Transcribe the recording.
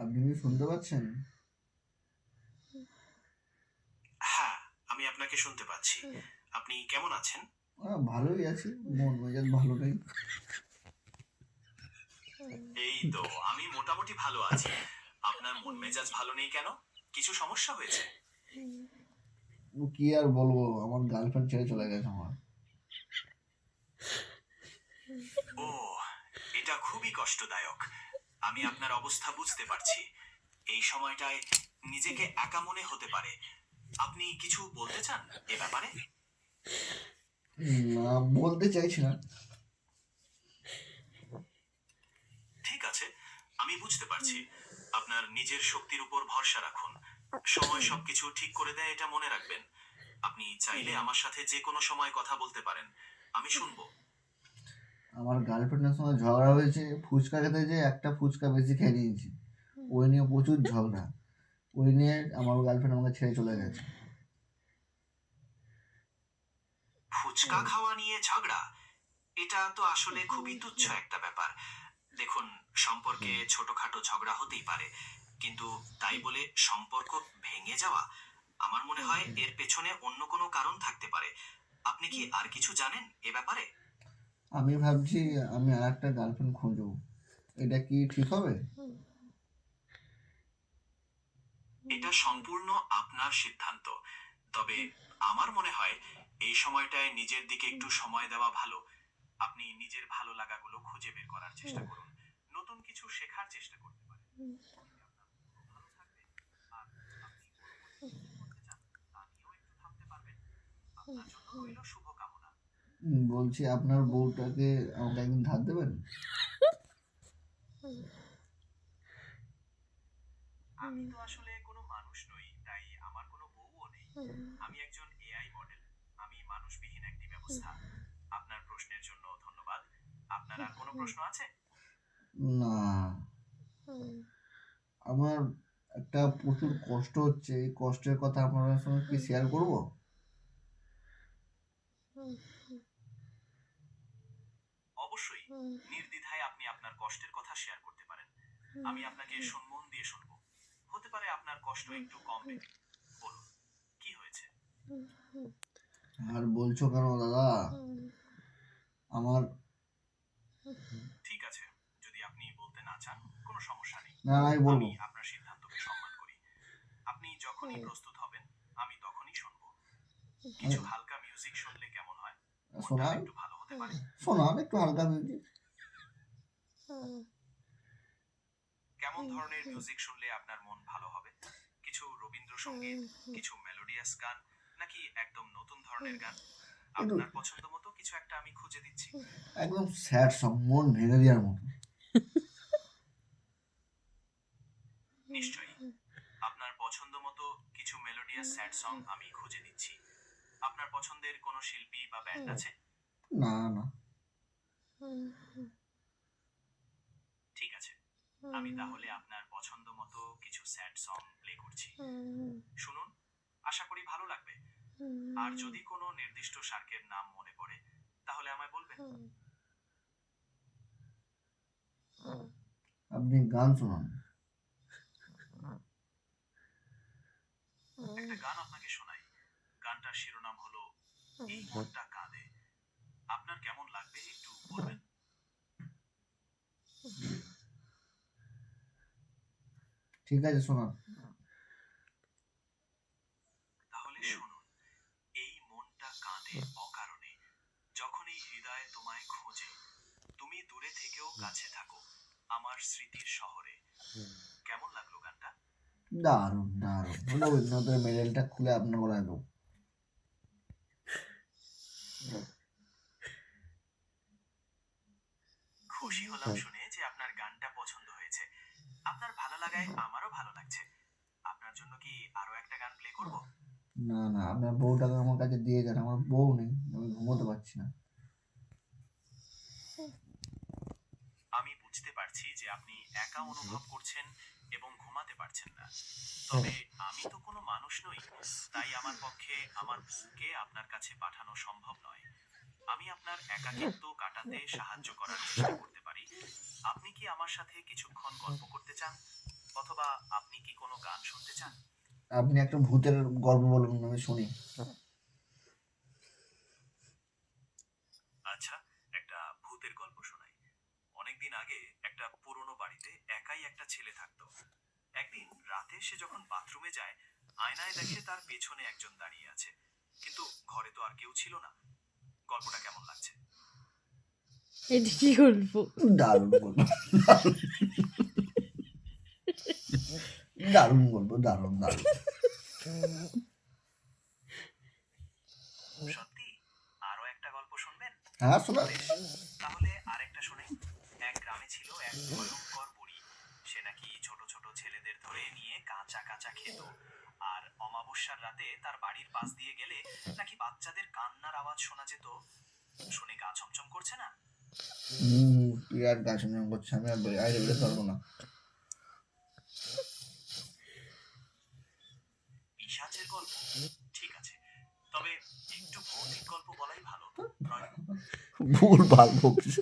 আপনি কি শুনতে পাচ্ছেন? হ্যাঁ, আমি আপনাকে শুনতে পাচ্ছি। আপনি কেমন আছেন? ভালোই আছি, মন মেজাজ ভালো নেই। এই তো, আমি মোটামুটি ভালো আছি। আপনার মন মেজাজ ভালো নেই কেন? কিছু সমস্যা হয়েছে? কি আর বলবো, আমার গার্লফ্রেন্ড ছেড়ে চলে গেছে আমার। ও, এটা খুবই কষ্টদায়ক। আমি আপনার অবস্থা বুঝতে পারছি। এই সময়টায় নিজেকে একা মনে হতে পারে। আপনি কিছু বলতে চান এ ব্যাপারে? না, বলতে চাইছি না। ঠিক আছে, আমি বুঝতে পারছি। আপনার নিজের শক্তির উপর ভরসা রাখুন। সময় সবকিছু ঠিক করে দেয়, এটা মনে রাখবেন। আপনি চাইলে আমার সাথে যে কোনো সময় কথা বলতে পারেন। আমি শুনবো। আমার গার্লফ্রেন্ডের সঙ্গে ঝগড়া হয়েছে, ফুচকা খেতে যেয়ে একটা ফুচকা বেশি খেয়ে নিয়েছি। ওই নিয়ে প্রচুর ঝগড়া। ওই নিয়ে আমার গার্লফ্রেন্ড আমাকে ছেড়ে চলে গেছে। ফুচকা খাওয়া নিয়ে ঝগড়া? এটা তো আসলে খুবই তুচ্ছ একটা ব্যাপার। দেখুন, সম্পর্কে ছোটখাটো ঝগড়া হতেই পারে, কিন্তু তাই বলে সম্পর্ক ভেঙে যাওয়া? আমার মনে হয় এর পেছনে অন্য কোনো কারণ থাকতে পারে। আপনি কি আর কিছু জানেন এ ব্যাপারে? আমি ভাবছি আমি আর একটা গার্লফ্রেন্ড খুঁজবো। এটা কি ঠিক হবে? এটা সম্পূর্ণ আপনার সিদ্ধান্ত। তবে আমার মনে হয় এই সময়টায় নিজের দিকে একটু সময় দেওয়া ভালো। আপনি নিজের ভালো লাগাগুলো খুঁজে বের করার চেষ্টা করুন। নতুন কিছু শেখার চেষ্টা করতে পারেন। এতে আপনার মনও ভালো থাকবে। আর আপনি পরবর্তীতে কি করতে চান তা নিয়েও একটু ভাবতে পারবেন। আপনার জন্য রইল শুভকামনা। বলছি আপনার বউটাকে আমাকে একদিন ধার দেবেন? আমি তো আসলে কোনো মানুষ নই, তাই আমার কোনো বউও নেই। আমি একজন এআই মডেল। আমি মানুষবিহীন একটি ব্যবস্থা। আপনার প্রশ্নের জন্য ধন্যবাদ। আপনার আর কোনো প্রশ্ন আছে? না, আমার একটা প্রচুর কষ্ট হচ্ছে। এই কষ্টের কথা আপনার সঙ্গে কি শেয়ার করব? অবশ্যই, নির্দ্বিধায় আপনি আপনার কষ্টের কথা শেয়ার করতে পারেন। আমি আপনাকে মন দিয়ে শুনবো। হতে পারে আপনার কষ্ট একটু কমবে। বলুন, কি হয়েছে? আর বলছো কেন দাদা? আমার ঠিক আছে, যদি আপনি বলতে না চান, কোনো সমস্যা নেই। না, আমি বলবো। আমি আপনার সিদ্ধান্তকে সম্মান করি। আপনি যখনই প্রস্তুত হবেন, আমি তখনই শুনবো। কিছু আমি হালকা মিউজিক শুনলে কেমন হয়? মনটা শোনান, একটু ভালো হতে পারে। শোনান একটু হালকা মিউজিক। কেমন ধরনের মিউজিক শুনলে আপনার মন ভালো হবে? কিছু রবীন্দ্রসঙ্গীত, কিছু মেলোডিয়াস গান, নাকি একদম নতুন ধরনের গান? একটু আপনার পছন্দ মতো কিছু একটা আমি খুঁজে দিচ্ছি। একদম স্যাড সং, মন ভেঙে দেওয়ার মতো। নিশ্চয়ই, আপনার পছন্দ মতো কিছু মেলোডিয়াস স্যাড সং আমি খুঁজে দিচ্ছি। আপনার পছন্দের কোনো শিল্পী বা ব্যান্ড আছে? না, না। ঠিক আছে, আমি তাহলে আপনার পছন্দ মতো কিছু স্যাড সং প্লে করছি। শুনুন, আশা করি ভালো লাগবে। আর যদি কোনো নির্দিষ্ট শার্কের নাম মনে পড়ে, তাহলে আমায় বলবেন। আপনি গান শোনান। একটা গান আপনাকে শোনাই। গানটার শিরোনাম হলো এই মনটা কাঁদে। আপনার কেমন লাগবে একটু বলবেন? ঠিক আছে, শোনান। তাহলে শুনুন, এই মনটা কাঁদে অকারণে, যখন এই হৃদয় তোমায় খোঁজে। তুমি দূরে থেকেও কাছে থাকো, আমার স্মৃতির শহরে। কেমন লাগলো গানটা? দারুণ, দারুণ। রবীন্দ্রনাথের মেডেলটা খুলে আপনার গলায় দেবো। খুশি হলাম শুনে যে আপনার গানটা পছন্দ হয়েছে। আপনার ভালো লাগায় আমারও ভালো লাগছে। আপনার জন্য কি আরো একটা গান প্লে করব? না, না, আপনার বউটাকে আমার কাছে দিয়ে যান। আমার বউ নেই, আমি ঘুমোতে পারছি না। আমি বুঝতে পারছি যে আপনি একা অনুভব করছেন এবং ঘুমাতে পারছেন না। তবে আমি তো কোনো মানুষ নই, তাই আমার পক্ষে আমার বউকে আপনার কাছে পাঠানো সম্ভব নয়। আমি আপনার একাকিত্ব কাটাতে সাহায্য করার চেষ্টা করতে পারি। আপনি কি আমার সাথে কিছুক্ষণ গল্প করতে চান? অথবা অথবা আপনি কি কোনো গান শুনতে চান? আপনি একটা ভূতের গল্প বলুন, আমি শুনি। আচ্ছা, একটা ভূতের গল্প শোনাই। অনেকদিন আগে একটা পুরনো বাড়িতে একাই একটা ছেলে থাকতো। একদিন রাতে সে যখন বাথরুমে যায়, আয়নায় দেখে তার পেছনে একজন দাঁড়িয়ে আছে, কিন্তু ঘরে তো আর কেউ ছিল না। গল্পটা কেমন লাগছে? এটা কি গল্প? দারুণ গল্প, দারুণ গল্প, দারুণ দারুণ। সত্যি? আরো একটা গল্প শুনবেন? হ্যাঁ, শোনা। বেশ, তাহলে আরেকটা শোনাই। এক গ্রামে ছিল এক ভয়ঙ্কর বুড়ি। সে নাকি ছোট ছোট ছেলেদের ধরে নিয়ে কাঁচা কাঁচা খেত। আর অমাবস্যার রাতে তার বাড়ির পাশ দিয়ে গেলে নাকি বাচ্চাদের কান্নার আওয়াজ শোনা যেত। শুনে গা ছমছম করছে না? কি আর গাছ করছে, আমি আর বাইরে বেরোতে পারবো না। পিশাচের গল্প? ঠিক আছে, তবে একটু ভৌতিক গল্প বলাই ভালো, নয়? ভুল ভাল বকছিস।